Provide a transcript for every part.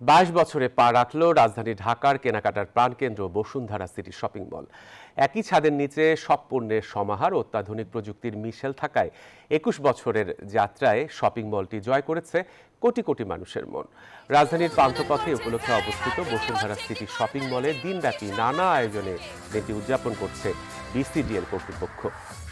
22 বছরে পা রাখল রাজধানী ঢাকার কেনাকাটার প্রাণকেন্দ্র বসুন্ধরা সিটি শপিং মল। একই ছাদের নিচে সব পণ্যের সমাহার, অত্যাধুনিক প্রযুক্তির মিশেল থাকায় 21 বছরের যাত্রায় শপিং মলটি জয় করেছে কোটি কোটি মানুষের মন। রাজধানীর পান্থপথে উপলক্ষে অবস্থিত বসুন্ধরা সিটি শপিং মলে দিনব্যাপী নানা আয়োজনে দিনটি উদযাপন করছে বিসিডিএল কর্তৃপক্ষ।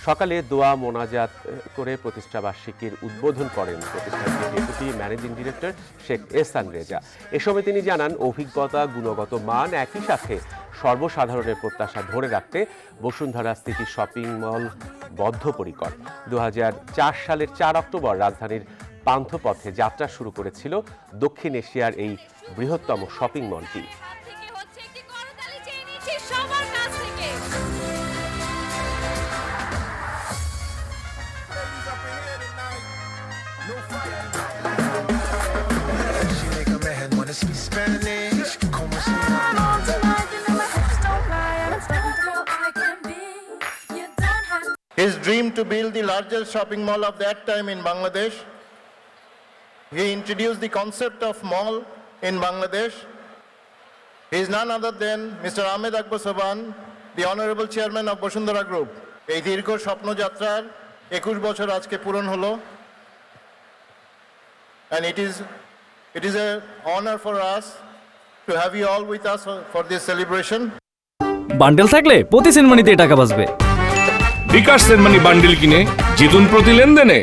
সকালে দোয়া মোনাজাত করে প্রতিষ্ঠাবার্ষিকীর উদ্বোধন করেন প্রতিষ্ঠানটির ডেপুটি ম্যানেজিং ডিরেক্টর শেখ এহসান রেজা। এ সময় তিনি জানান, অভিজ্ঞতা, গুণগত মান, একই সাথে সর্বসাধারণের প্রত্যাশা ধরে রাখতে বসুন্ধরা সিটি শপিং মল বদ্ধপরিকর। 2004 সালের 4 অক্টোবর রাজধানীর পান্থপথে যাত্রা শুরু করেছিল দক্ষিণ এশিয়ার এই বৃহত্তম shopping মলটি। His dream to build the largest shopping mall of that time in Bangladesh. He introduced the concept of mall in Bangladesh. He is none other than Mr. Ahmed Akbar Saban, the Honorable Chairman of Bosundhara Group. এই দীর্ঘ স্বপ্নযাত্রার 21 বছর আজকে পূরণ হলো, and it is an honor for us to have you all with us for this celebration. Bundle থাকলে প্রতি সেনমানিতে টাকা বাঁচবে। বিকাশ সেনমানি বান্ডিল কিনে জিতুন প্রতি লেনদেনে।